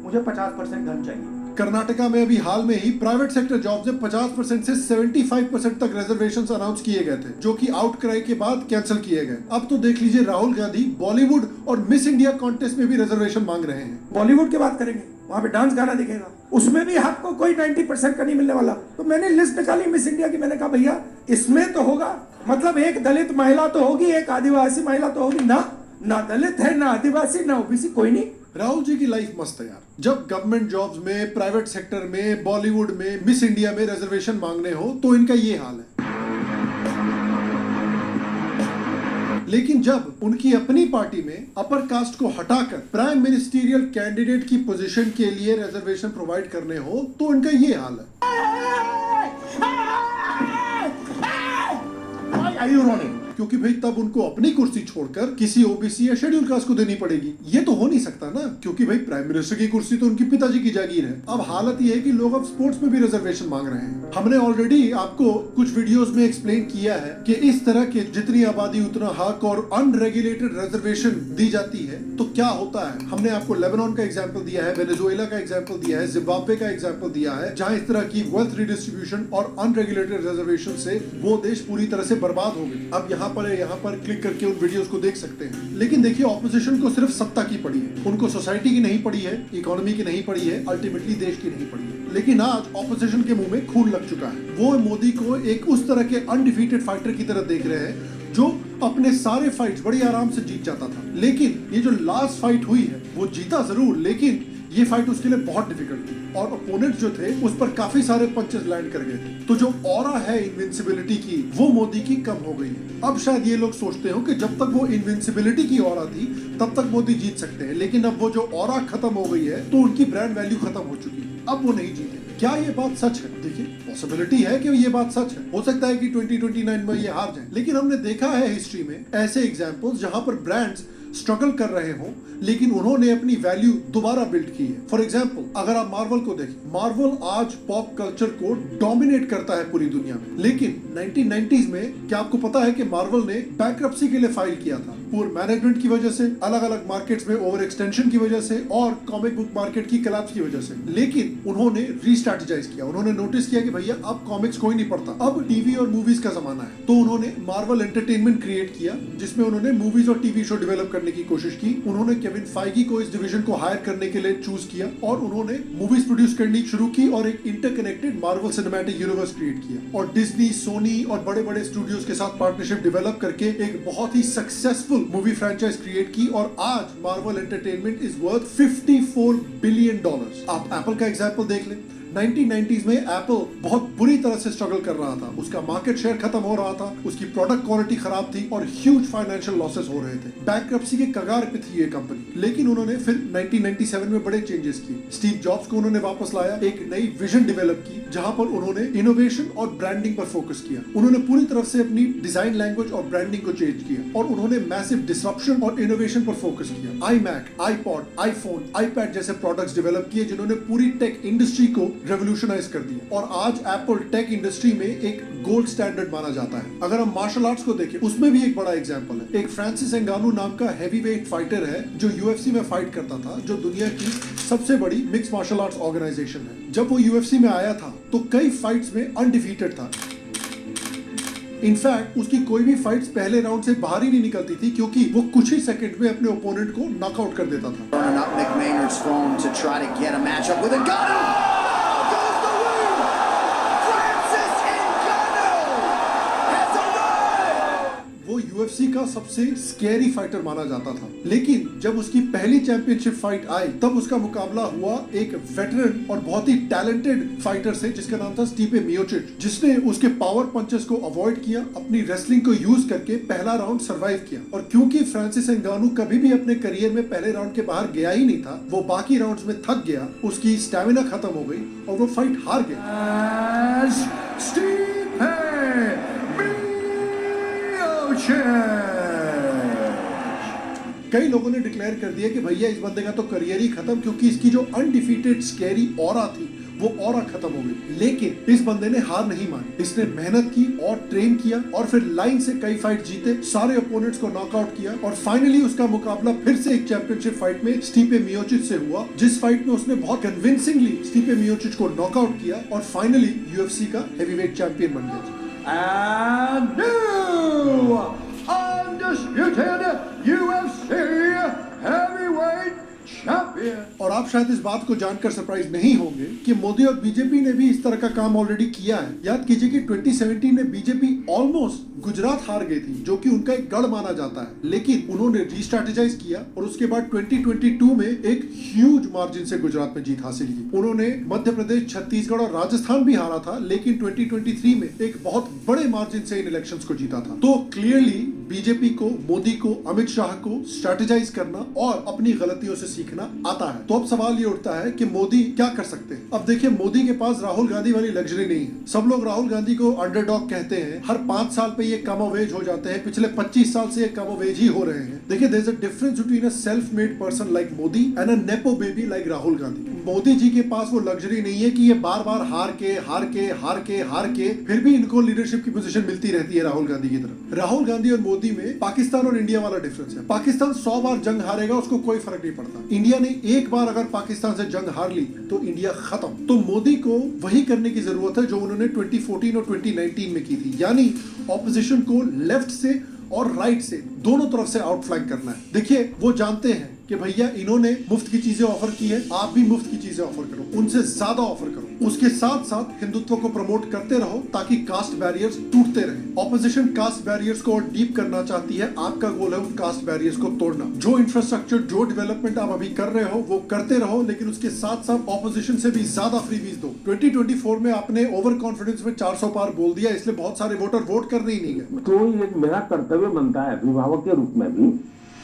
मुझे 50% धन चाहिए। कर्नाटका में अभी हाल में ही प्राइवेट सेक्टर जॉब्स में 50% से 75% तक रिजर्वेशंस अनाउंस किए गए थे, जो कि आउटक्राई के बाद कैंसिल किए गए। अब तो देख लीजिए, राहुल गांधी बॉलीवुड और मिस इंडिया कॉन्टेस्ट में भी रिजर्वेशन मांग रहे हैं। बॉलीवुड की बात करेंगे, वहां पे डांस गाना दिखेगा, उसमें भी आपको कोई 90% का नहीं मिलने वाला। तो मैंने लिस्ट निकाली मिस इंडिया की, मैंने कहा भैया इसमें तो होगा, मतलब एक दलित महिला तो होगी, एक आदिवासी महिला तो होगी ना दलित है, ना आदिवासी, ना ओबीसी, कोई नहीं। राहुल जी की लाइफ मस्त है यार। जब गवर्नमेंट जॉब्स में, प्राइवेट सेक्टर में, बॉलीवुड में, मिस इंडिया में रिजर्वेशन मांगने हो तो इनका ये हाल है। लेकिन जब उनकी अपनी पार्टी में अपर कास्ट को हटाकर प्राइम मिनिस्टीरियल कैंडिडेट की पोजीशन के लिए रिजर्वेशन प्रोवाइड करने हो तो इनका ये हाल है। क्योंकि भाई तब उनको अपनी कुर्सी छोड़कर किसी ओबीसी या शेड्यूल कास्ट को देनी पड़ेगी। ये तो हो नहीं सकता ना, क्योंकि भाई प्राइम मिनिस्टर की कुर्सी तो उनके पिताजी की जागीर है। अब हालत ये है कि लोग अब स्पोर्ट्स में भी रिजर्वेशन मांग रहे हैं। हमने ऑलरेडी आपको कुछ वीडियोस में एक्सप्लेन किया है कि इस तरह के जितनी आबादी उतना हक और अनरेगुलेटेड रिजर्वेशन दी जाती है तो क्या होता है। हमने आपको लेबनान का एग्जाम्पल दिया है, वेनेजुएला का एग्जाम्पल दिया है, जिम्बाब्वे का एग्जाम्पल दिया है, जहाँ इस तरह की वेल्थ रिडिस्ट्रीब्यूशन और अनरेगुलेटेड रिजर्वेशन से वो देश पूरी तरह से बर्बाद हो गए। अब यहाँ पर क्लिक करके उन वीडियोस को देख सकते हैं। लेकिन देखिए, ऑपोजिशन को सिर्फ सत्ता की पड़ी है, उनको सोसाइटी की नहीं पड़ी है, इकोनॉमी की नहीं पड़ी है, अल्टीमेटली देश की नहीं पड़ी है। लेकिन आज ऑपोजिशन के मुंह में खून लग चुका है। वो मोदी को एक उस तरह के अनडिफीटेड फाइटर की तरह देख रहे हैं जो अपने सारे फाइट्स बड़ी आराम से जीत जाता था। लेकिन ये जो लास्ट फाइट हुई है वो जीता जरूर, लेकिन ये फाइट उसके लिए बहुत डिफिकल्ट थी और ओपोनेंट जो थे उस पर काफी सारे पंचेस लैंड कर गए थे। तो जो ऑरा है इनविंसिबिलिटी की वो मोदी की कम हो गई है। अब शायद ये लोग सोचते हो कि जब तक वो इनविंसिबिलिटी की ऑरा थी तब तक मोदी जीत सकते हैं, लेकिन अब वो जो ऑरा खत्म हो गई है तो उनकी ब्रांड वैल्यू खत्म हो चुकी है, अब वो नहीं जीते। क्या ये बात सच है? देखिए, पॉसिबिलिटी है कि ये बात सच है। हो सकता है कि 2029 में ये हार जाए, लेकिन हमने देखा है हिस्ट्री में ऐसे एग्जाम्पल्स जहां पर ब्रांड्स स्ट्रगल कर रहे हो लेकिन उन्होंने अपनी वैल्यू दोबारा बिल्ड की है। फॉर एग्जाम्पल, अगर आप मार्वल को देखें, मार्वल आज पॉप कल्चर को डोमिनेट करता है पूरी दुनिया में। लेकिन 1990s में क्या आपको पता है कि मार्वल ने बैंक्रप्सी के लिए फाइल किया था? पुअर मैनेजमेंट की वजह से, अलग अलग मार्केट्स में ओवर एक्सटेंशन की वजह से और कॉमिक बुक मार्केट की कोलैप्स की वजह से। लेकिन उन्होंने रीस्ट्रेटेजाइज किया, उन्होंने नोटिस किया कि भैया अब कॉमिक्स कोई नहीं पढ़ता, अब टीवी और मूवीज का जमाना है। तो उन्होंने मार्वल एंटरटेनमेंट क्रिएट किया जिसमें उन्होंने मूवीज और टीवी शो डेवलप करने की कोशिश की। उन्होंने केविन फाइगी को इस डिवीजन को हायर करने के लिए चूज किया और उन्होंने मूवीज प्रोड्यूस करनी शुरू की और एक interconnected Marvel cinematic universe create किया और डिज्नी, सोनी और बड़े बड़े स्टूडियोज के साथ पार्टनरशिप डेवलप करके एक बहुत ही सक्सेसफुल मूवी फ्रेंचाइज क्रिएट की और आज Marvel entertainment is worth $54 billion. आप एप्पल का एग्जांपल देख लें। 1990s में एप्पल बहुत बुरी तरह से स्ट्रगल कर रहा था, उसका मार्केट शेयर खत्म हो रहा था, उसकी प्रोडक्ट क्वालिटी खराब थी और ह्यूज फाइनेंशियल लॉसेस हो रहे थे। बैंक्रप्सी के कगार पे थी ये कंपनी, लेकिन उन्होंने फिर 1997 में बड़े चेंजेस किए। स्टीव जॉब्स को उन्होंने वापस लाया, एक नई विजन डेवलप की जहां पर उन्होंने इनोवेशन और ब्रांडिंग पर फोकस किया। उन्होंने पूरी तरफ से अपनी डिजाइन लैंग्वेज और ब्रांडिंग को चेंज किया और उन्होंने मैसिव डिसरप्शन और इनोवेशन पर फोकस किया। iMac, iPod, iPhone, iPad जैसे प्रोडक्ट्स डेवलप किए जिन्होंने पूरी टेक इंडस्ट्री को रेवोल्यूशनाइज कर दिया और आज एप्पल टेक इंडस्ट्री में एक गोल्ड स्टैंडर्ड माना जाता है। अगर हम मार्शल आर्ट्स को देखें, उसमें भी एक बड़ा एग्जांपल है। एक फ्रांसिस एंगानू नाम का हैवीवेट फाइटर है जो यूएफसी में फाइट करता था, जो दुनिया की सबसे बड़ी मिक्स मार्शल आर्ट्स ऑर्गेनाइजेशन है। जब वो यूएफसी में आया था तो कई फाइट्स में अनडिफीटेड था। इनफैक्ट उसकी कोई भी फाइट्स पहले राउंड से बाहर ही नहीं निकलती थी क्योंकि वो कुछ ही सेकंड में अपने ओपोनेंट को नॉकआउट कर देता था। यूएफसी का सबसे स्कैरी फाइटर माना जाता था, लेकिन जब उसकी पहली चैंपियनशिप फाइट आई तब उसका मुकाबला हुआ एक वेटरन और बहुत ही टैलेंटेड फाइटर से जिसका नाम था स्टीपे मियोचिच, जिसने उसके पावर पंचेस को अवॉइड किया, अपनी रेसलिंग को यूज करके पहला राउंड सरवाइव किया। और क्योंकि फ्रांसिस एंगानू कभी भी अपने करियर में पहले राउंड के बाहर गया ही नहीं था, वो बाकी राउंड्स में थक गया, उसकी स्टैमिना खत्म हो गई और वो फाइट हार गया। कई लोगों ने डिक्लेयर कर दिया कि भैया इस बंदे का तो करियर ही खत्म, क्योंकि इसकी जो अनडिफीटेड स्कैरी ऑरा थी वो ऑरा खत्म हो गई। लेकिन इस बंदे ने हार नहीं मानी, इसने मेहनत की और ट्रेन किया और फिर लाइन से कई फाइट जीते, सारे ओपोनेंट्स को नॉकआउट किया और फाइनली उसका मुकाबला फिर से एक चैंपियनशिप फाइट में स्टीपे मियोचिच से हुआ, जिस फाइट में उसने बहुत कन्विंसिंगली स्टीपे मियोचिच को नॉकआउट किया और फाइनली यूएफसी का हेवीवेट चैंपियन बन गया। And new undisputed UFC heavyweight champion और आप शायद इस बात को जानकर सरप्राइज नहीं होंगे कि मोदी और बीजेपी ने भी इस तरह का काम ऑलरेडी किया है। याद कीजिए कि 2017 में बीजेपी ऑलमोस्ट गुजरात हार गई थी, जो कि उनका एक गढ़ माना जाता है, लेकिन उन्होंने रीस्ट्रेटेजाइज किया और उसके बाद 2022 में एक ह्यूज मार्जिन से गुजरात में जीत हासिल की। उन्होंने मध्य प्रदेश, छत्तीसगढ़ और राजस्थान भी हारा था, लेकिन 2023 में एक बहुत बड़े मार्जिन से इन इलेक्शंस को जीता था। तो क्लियरली बीजेपी को, मोदी को, अमित शाह को स्ट्रेटेजाइज करना और अपनी गलतियों से सीखना आता है। तो अब सवाल ये उठता है कि मोदी क्या कर सकते हैं। अब देखिए, मोदी के पास राहुल गांधी वाली लग्जरी नहीं है। सब लोग राहुल गांधी को अंडरडॉग कहते हैं, हर 5 साल पे ये कम ऑफ एज हो जाते हैं, पिछले 25 साल से ये कम ऑफ एज ही हो रहे हैं। देखिए, there is a difference between a self made person like Modi and a nepo baby like Rahul Gandhi. Modi ji के पास वो लग्जरी नहीं है कि ये बार बार हार के फिर भी इनको लीडरशिप की पोजीशन मिलती रहती है राहुल गांधी की तरफ। राहुल गांधी और मोदी में पाकिस्तान और इंडिया वाला डिफरेंस है। पाकिस्तान 100 बार जंग हारेगा, उसको कोई फर्क नहीं पड़ता। इंडिया ने एक बार अगर पाकिस्तान से जंग हार ली तो इंडिया खत्म। तो मोदी को वही करने की जरूरत है जो उन्होंने 2014 और 2019 में की थी, यानी ऑपोजिशन को लेफ्ट से और राइट से दोनों तरफ से आउटफ्लैंक करना है। देखिए, वो जानते हैं कि भैया इन्होंने मुफ्त की चीजें ऑफर की है, आप भी मुफ्त की चीजें ऑफर करो, उनसे ज्यादा ऑफर करो। उसके साथ साथ हिंदुत्व को प्रमोट करते रहो ताकि कास्ट बैरियर्स टूटते रहें। ऑपोजिशन कास्ट बैरियर्स को और डीप करना चाहती है, आपका गोल है उन कास्ट बैरियर्स को तोड़ना। जो इंफ्रास्ट्रक्चर, जो डेवलपमेंट आप अभी कर रहे हो वो करते रहो, लेकिन उसके साथ साथ ऑपोजिशन से भी ज्यादा फ्रीबीज दो। 2024 में आपने ओवर कॉन्फिडेंस में 400 पार बोल दिया, इसलिए बहुत सारे वोटर वोट करने ही नहीं गए। तो एक मेरा कर्तव्य बनता है अभिभावक के रूप में भी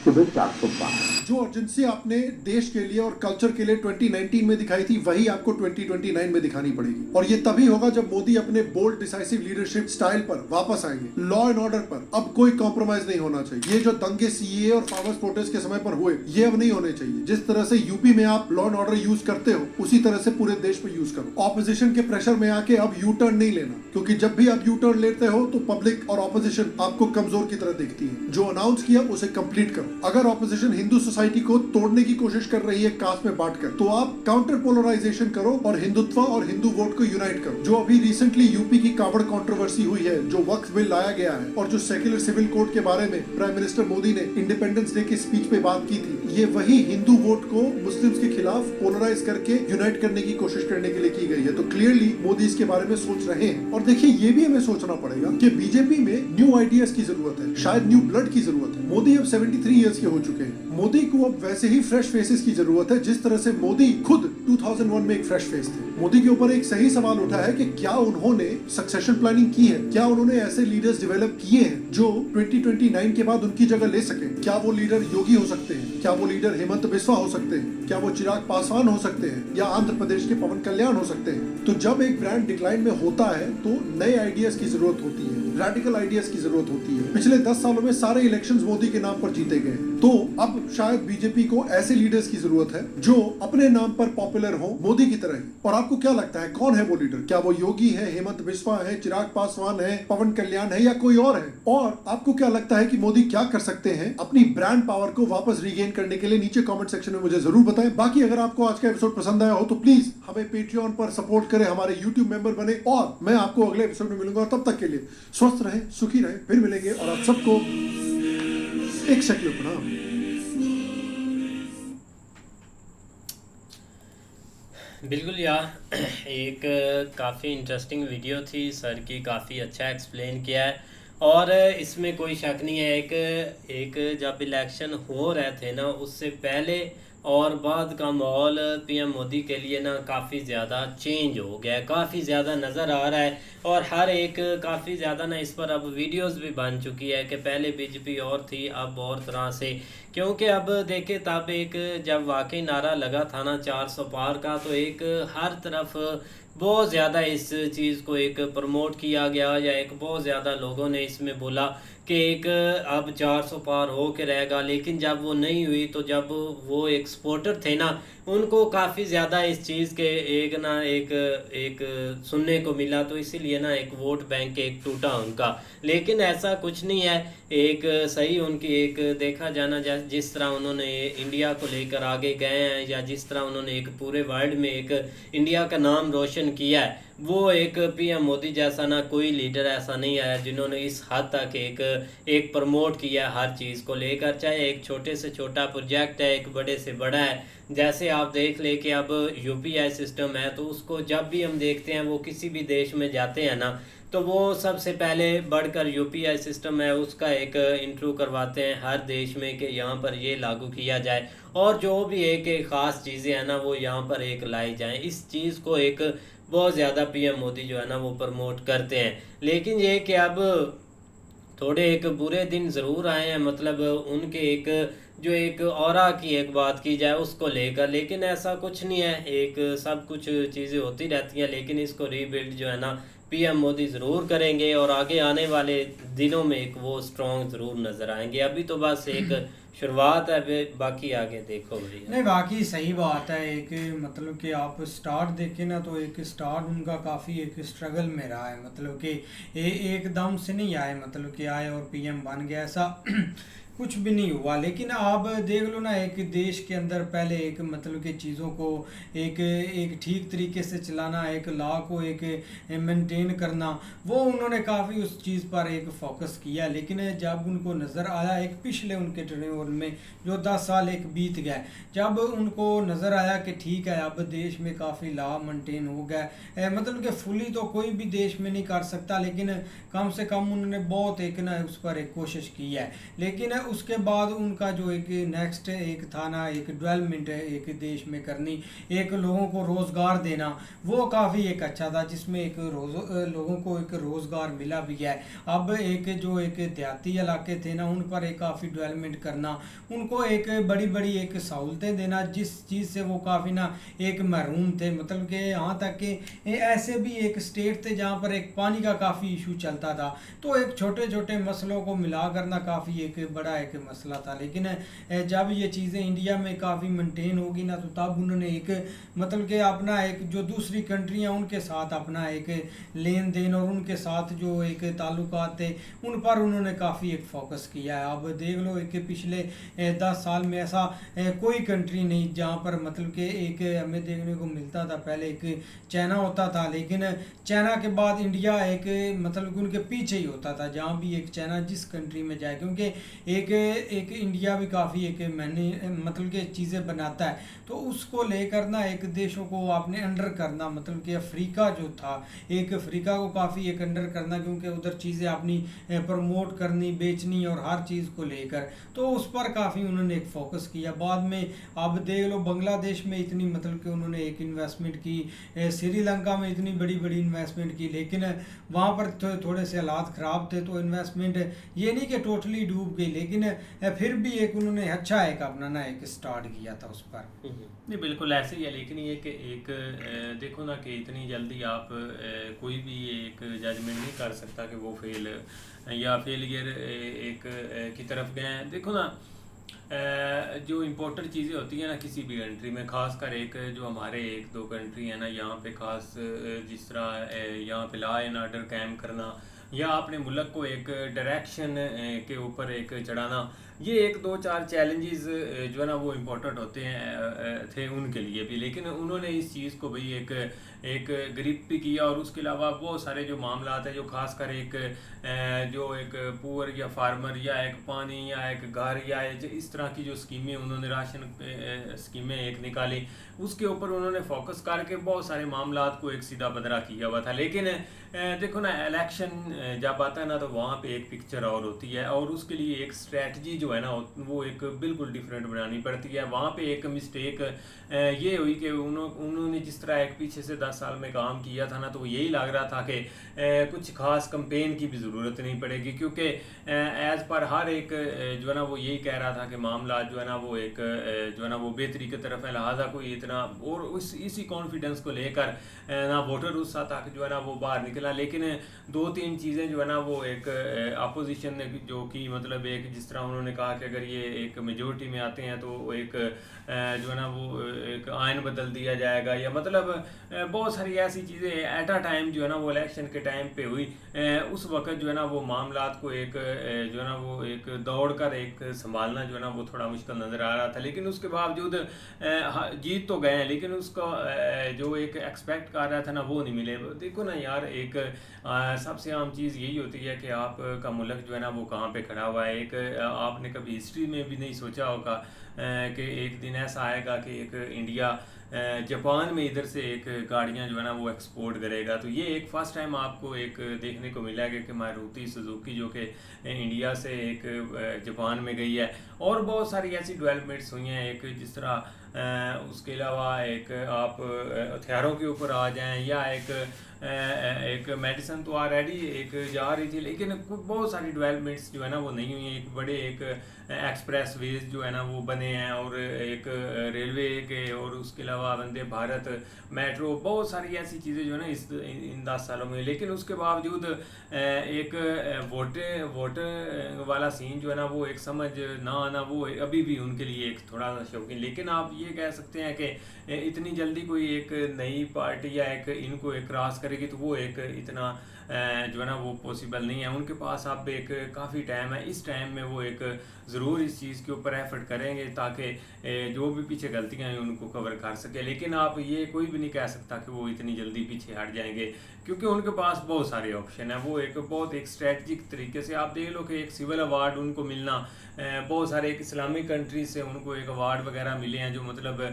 कि भाई 400 पार। जो अर्जेंसी आपने देश के लिए और कल्चर के लिए 2019 में दिखाई थी, वही आपको 2029 में दिखानी पड़ेगी। और ये तभी होगा जब मोदी अपने बोल्ड डिसाइसिव लीडरशिप स्टाइल पर वापस आएंगे। लॉ एंड ऑर्डर पर अब कोई कॉम्प्रोमाइज नहीं होना चाहिए। ये जो दंगे सीए और फार्मर्स प्रोटेस्ट के समय पर हुए, ये अब नहीं होने चाहिए। जिस तरह से यूपी में आप लॉ एंड ऑर्डर यूज करते हो, उसी तरह से पूरे देश पर यूज करो। ऑपोजिशन के प्रेशर में आके अब यू टर्न नहीं लेना, क्योंकि जब भी आप यू टर्न लेते हो तो पब्लिक और ऑपोजिशन आपको कमजोर की तरह दिखती है। जो अनाउंस किया उसे कंप्लीट करो। अगर ऑपोजिशन हिंदू सोसाइटी को तोड़ने की कोशिश कर रही है कास्ट में बांटकर, तो आप काउंटर पोलराइजेशन करो और हिंदुत्व और हिंदू वोट को यूनाइट करो। जो अभी रिसेंटली यूपी की कावड़ कंट्रोवर्सी हुई है, जो वक्फ बिल लाया गया है और जो सेक्युलर सिविल कोड के बारे में प्राइम मिनिस्टर मोदी ने इंडिपेंडेंस डे की स्पीच पे बात की थी, ये वही हिंदू वोट को मुस्लिम्स के खिलाफ पोलराइज करके यूनाइट करने की कोशिश करने के लिए की गई है। तो क्लियरली मोदी इसके बारे में सोच रहे हैं। और देखिए, ये भी हमें सोचना पड़ेगा कि बीजेपी में न्यू आइडियाज की जरूरत है, शायद न्यू ब्लड की जरूरत है। मोदी अब 73 इयर्स के हो चुके हैं। मोदी को अब वैसे ही फ्रेश फेसेस की जरूरत है, जिस तरह से मोदी खुद 2001 में एक फ्रेश फेस थे। मोदी के ऊपर एक सही सवाल उठा है कि क्या उन्होंने सक्सेशन प्लानिंग की है, क्या उन्होंने ऐसे लीडर्स डेवलप किए हैं जो 2029 के बाद उनकी जगह ले सके। क्या वो लीडर योगी हो सकते हैं, क्या वो लीडर हेमंत बिस्वा हो सकते हैं, क्या वो चिराग पासवान हो सकते हैं, या आंध्र प्रदेश के पवन कल्याण हो सकते हैं। तो जब एक ब्रांड डिक्लाइन में होता है तो नए आइडियाज की जरूरत होती है, रेडिकल आइडियाज की जरूरत होती है। पिछले 10 सालों में सारे इलेक्शंस मोदी के नाम पर जीते गए, तो अब शायद बीजेपी को ऐसे लीडर्स की जरूरत है जो अपने नाम पर पॉपुलर हो, मोदी की तरह ही। और आपको क्या लगता है, कौन है वो लीडर? क्या वो योगी है, हेमंत बिस्वा है, चिराग पासवान है, पवन कल्याण है, या कोई और है? और आपको क्या लगता है कि मोदी क्या कर सकते हैं अपनी ब्रांड पावर को वापस रीगेन करने के लिए? नीचे कमेंट सेक्शन में मुझे जरूर बताएं। बाकी अगर आपको आज का एपिसोड पसंद आया हो तो प्लीज हमें पेट्रियन पर सपोर्ट करें, हमारे यूट्यूब मेंबर बने। और मैं आपको अगले एपिसोड में मिलूंगा, तब तक के लिए स्वस्थ रहें, सुखी रहें, फिर मिलेंगे। और आप सबको एक सेकंड प्रणाम। बिल्कुल यार, एक काफ़ी इंटरेस्टिंग वीडियो थी सर की, काफ़ी अच्छा एक्सप्लेन किया है। और इसमें कोई शक नहीं है, एक जब इलेक्शन हो रहे थे ना, उससे पहले और बाद का माहौल पीएम मोदी के लिए ना काफ़ी ज़्यादा चेंज हो गया है, काफ़ी ज़्यादा नज़र आ रहा है। और हर एक काफ़ी ज़्यादा ना इस पर अब वीडियोस भी बन चुकी है कि पहले बीजेपी और थी, अब और तरह से। क्योंकि अब देखे तब एक जब वाकई नारा लगा था ना 400 पार का, तो एक हर तरफ बहुत ज़्यादा इस चीज़ को एक प्रमोट किया गया, या एक बहुत ज़्यादा लोगों ने इसमें बोला कि एक अब 400 पार हो के रहेगा। लेकिन जब वो नहीं हुई, तो जब वो एक सपोर्टर थे ना, उनको काफ़ी ज़्यादा इस चीज़ के एक सुनने को मिला, तो इसीलिए ना एक वोट बैंक एक टूटा उनका। लेकिन ऐसा कुछ नहीं है, एक सही उनकी एक देखा जाना जिस तरह उन्होंने इंडिया को लेकर आगे गए हैं, या जिस तरह उन्होंने एक पूरे वर्ल्ड में एक इंडिया का नाम रोशन प्रमोशन किया है वो एक पीएम मोदी जैसा ना कोई लीडर ऐसा नहीं आया जिन्होंने इस हद तक एक प्रमोट किया हर चीज़ को लेकर, चाहे एक छोटे से छोटा प्रोजेक्ट है एक बड़े से बड़ा है। जैसे आप देख ले कि अब यूपीआई सिस्टम है तो उसको जब भी हम देखते हैं वो किसी भी देश में जाते हैं ना तो वो सबसे पहले बढ़कर यूपीआई सिस्टम है उसका एक इंट्रो करवाते हैं हर देश में कि यहाँ पर ये लागू किया जाए और जो भी एक ख़ास चीज़ें हैं ना वो यहाँ पर एक लाई जाएं। इस चीज़ को एक बहुत ज़्यादा पीएम मोदी जो है ना वो प्रमोट करते हैं। लेकिन ये कि अब थोड़े एक बुरे दिन ज़रूर आए हैं, मतलब उनके एक जो एक ऑरा की एक बात की जाए उसको लेकर, लेकिन ऐसा कुछ नहीं है, एक सब कुछ चीज़ें होती रहती हैं। लेकिन इसको रीबिल्ड जो है ना पीएम मोदी ज़रूर करेंगे और आगे आने वाले दिनों में एक वो स्ट्रॉन्ग ज़रूर नज़र आएंगे। अभी तो बस एक शुरुआत है, बाकी आगे देखो भैया। नहीं बाकी सही बात है, एक मतलब कि आप स्टार्ट देखें ना तो एक स्टार्ट उनका काफ़ी एक स्ट्रगल में रहा है, मतलब कि एकदम से नहीं आए, मतलब कि आए और पीएम बन गया ऐसा कुछ भी नहीं हुआ। लेकिन आप देख लो ना एक देश के अंदर पहले एक मतलब कि चीज़ों को एक ठीक तरीके से चलाना, एक लॉ को एक मेंटेन करना, वो उन्होंने काफ़ी उस चीज़ पर एक फोकस किया। लेकिन जब उनको नज़र आया एक पिछले उनके टर्नओवर में जो 10 साल एक बीत गए, जब उनको नज़र आया कि ठीक है अब देश में काफ़ी लॉ मेंटेन हो गया, मतलब कि फुली तो कोई भी देश में नहीं कर सकता लेकिन कम से कम उन्होंने बहुत एक ना उस पर एक कोशिश की है। लेकिन उसके बाद उनका जो एक नेक्स्ट एक था ना एक डेवलपमेंट एक देश में करनी, एक लोगों को रोज़गार देना, वो काफ़ी एक अच्छा था जिसमें एक लोगों को एक रोज़गार मिला भी है। अब एक जो एक देहाती इलाके थे ना उन पर एक काफ़ी डेवलपमेंट करना, उनको एक बड़ी बड़ी एक सहूलतें देना जिस चीज़ से वो काफ़ी ना एक महरूम थे। मतलब कि यहाँ तक कि ऐसे भी एक स्टेट थे जहाँ पर एक पानी का काफ़ी इशू चलता था, तो एक छोटे छोटे मसलों को मिला करना काफ़ी एक बड़ा एक मसला था। लेकिन जब ये चीज़ें इंडिया में काफ़ी मेंटेन होगी ना तो तब उन्होंने एक मतलब कि अपना एक जो दूसरी कंट्री हैं उनके साथ अपना एक लेन देन और उनके साथ जो एक ताल्लुकात थे उन पर उन्होंने काफ़ी एक फोकस किया है। अब देख लो एक पिछले 10 साल में ऐसा कोई कंट्री नहीं जहाँ पर मतलब कि एक हमें देखने को मिलता था, पहले एक चाइना होता था लेकिन चाइना के बाद इंडिया एक मतलब कि उनके पीछे ही होता था जहाँ भी एक चाइना जिस कंट्री में जाए, क्योंकि एक इंडिया भी काफ़ी एक मैंने मतलब कि चीज़ें बनाता है, तो उसको लेकर ना एक देशों को आपने अंडर करना, मतलब कि अफ्रीका जो था एक अफ्रीका को काफ़ी एक अंडर करना क्योंकि उधर चीज़ें अपनी प्रमोट करनी बेचनी और हर चीज़ को लेकर, तो उस पर काफ़ी उन्होंने एक फोकस किया। बाद में आप देख लो बांग्लादेश में इतनी मतलब कि उन्होंने एक इन्वेस्टमेंट की, श्रीलंका में इतनी बड़ी बड़ी इन्वेस्टमेंट की, लेकिन वहाँ पर थोड़े से हालात ख़राब थे तो इन्वेस्टमेंट ये नहीं कि टोटली डूब गई, लेकिन फिर भी एक उन्होंने अच्छा एक अपना ना एक स्टार्ट किया था उस पर। नहीं बिल्कुल ऐसे ही है, लेकिन ये कि एक देखो ना कि इतनी जल्दी आप कोई भी एक जजमेंट नहीं कर सकता कि वो फेल या फेलियर एक की तरफ गए हैं। देखो ना जो इम्पोर्टेंट चीज़ें होती हैं ना किसी भी कंट्री में, ख़ासकर एक जो हमारे 1-2 कंट्री है ना यहाँ पे ख़ास जिस तरह यहाँ पे लॉ एंड ऑर्डर कायम करना या अपने मुल्क को एक डायरेक्शन के ऊपर एक चढ़ाना, ये 1-2-4 चैलेंजेस जो है ना वो इम्पोर्टेंट होते हैं थे उनके लिए भी, लेकिन उन्होंने इस चीज़ को भाई एक ग्रिप भी किया और उसके अलावा बहुत सारे जो मामला हैं जो खासकर एक जो एक पुअर या फार्मर या एक पानी या एक घर या इस तरह की जो स्कीमें उन्होंने राशन स्कीमें एक निकाली, उसके ऊपर उन्होंने फोकस करके बहुत सारे मामला को एक सीधा बदरा किया हुआ था। लेकिन देखो ना इलेक्शन जब आता है ना तो वहाँ पे एक पिक्चर और होती है और उसके लिए एक स्ट्रेटजी जो है ना वो एक बिल्कुल डिफरेंट बनानी पड़ती है। वहाँ पे एक मिस्टेक ये हुई कि उन्होंने जिस तरह एक पीछे से 10 साल में काम किया था ना तो यही लग रहा था कि कुछ खास कंपेन की भी ज़रूरत नहीं पड़ेगी, क्योंकि एज़ पर हर एक जो है ना वो यही कह रहा था कि मामला जो है ना वो एक जो है ना वो बेहतरी की तरफ है, लिहाजा कोई इतना और इसी कॉन्फिडेंस को लेकर ना वोटर उस तक जो है ना वो बाहर निकला। लेकिन 2-3 चीज़ें जो है ना वो एक अपोजिशन ने जो कि मतलब एक जिस तरह उन्होंने कहा कि अगर ये एक मेजोरिटी में आते हैं तो एक जो है ना वो एक आयन बदल दिया जाएगा या मतलब बहुत सारी ऐसी चीज़ें एट अ टाइम जो है ना वो इलेक्शन के टाइम पे हुई, उस वक्त जो है ना वो मामलात को एक जो है ना वो एक दौड़ कर एक संभालना जो है ना वो थोड़ा मुश्किल नज़र आ रहा था। लेकिन उसके बावजूद जीत तो गए हैं, लेकिन उसका जो एक एक्सपेक्ट कर रहा था ना वो नहीं मिले। देखो ना यार, एक सबसे आम चीज़ यही होती है कि आपका मुल्क जो है ना वो कहाँ पे खड़ा हुआ है। एक आपने कभी हिस्ट्री में भी नहीं सोचा होगा कि एक दिन ऐसा आएगा कि एक इंडिया जापान में इधर से एक गाड़ियां जो है ना वो एक्सपोर्ट करेगा। तो ये एक फर्स्ट टाइम आपको एक देखने को मिला है कि मारुति सुजुकी जो कि इंडिया से एक जापान में गई है। और बहुत सारी ऐसी डेवलपमेंट्स हुई हैं, एक जिस तरह उसके अलावा एक आप हथियारों के ऊपर आ जाएं, या एक मेडिसिन तो ऑलरेडी एक जा रही थी, लेकिन बहुत सारी डेवलपमेंट्स जो है ना वो नहीं हुई हैं। एक बड़े एक एक्सप्रेस वेज जो है ना वो बने हैं, और एक रेलवे के, और उसके अलावा वंदे भारत मेट्रो, बहुत सारी ऐसी चीज़ें जो है ना इन 10 सालों में। लेकिन उसके बावजूद एक वोटर वाला सीन जो है ना वो एक समझ ना आना वो अभी भी उनके लिए एक थोड़ा सा शौकीन। लेकिन आप ये कह सकते हैं कि इतनी जल्दी कोई एक नई पार्टी या एक इनको एक क्रॉस करेगी तो वो एक इतना जो है ना वो पॉसिबल नहीं है। उनके पास अब एक काफ़ी टाइम है, इस टाइम में वो एक ज़रूर इस चीज़ के ऊपर एफर्ट करेंगे ताकि जो भी पीछे गलतियां हैं उनको कवर कर सके। लेकिन आप ये कोई भी नहीं कह सकता कि वो इतनी जल्दी पीछे हट जाएंगे, क्योंकि उनके पास बहुत सारे ऑप्शन है। वो एक बहुत एक स्ट्रेटजिक तरीके से आप देख लो कि एक सिविल अवार्ड उनको मिलना, बहुत सारे एक इस्लामिक कंट्री से उनको एक अवार्ड वगैरह मिले हैं जो मतलब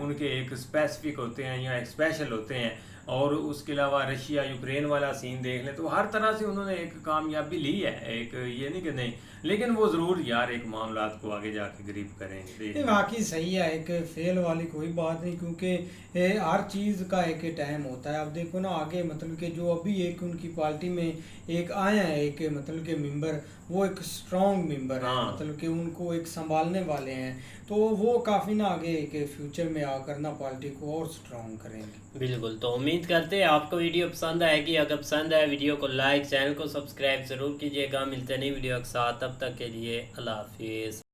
उनके एक स्पेसिफिक होते हैं या एक स्पेशल होते हैं। और उसके अलावा रशिया यूक्रेन वाला सीन देख लें तो हर तरह से उन्होंने एक कामयाबी ली है, एक ये नहीं कि नहीं, लेकिन वो ज़रूर यार एक मामलात को आगे जाके गरीब करेंगे। बाकी सही है, एक फेल वाली कोई बात नहीं, क्योंकि हर चीज़ का एक टाइम होता है। अब देखो ना आगे मतलब कि जो अभी एक उनकी पार्टी में एक आया है एक मतलब के मेंबर, वो एक स्ट्रॉन्ग मेंबर है, मतलब कि उनको एक संभालने वाले हैं, तो वो काफ़ी ना आगे एक फ्यूचर में आकर ना पार्टी को और स्ट्रॉन्ग करेंगे। बिल्कुल, तो उम्मीद करते हैं आपको वीडियो पसंद आएगी। अगर पसंद आए वीडियो को लाइक, चैनल को सब्सक्राइब ज़रूर कीजिएगा। मिलते नहीं वीडियो के साथ, तब तक के लिए अल्लाह हाफिज़।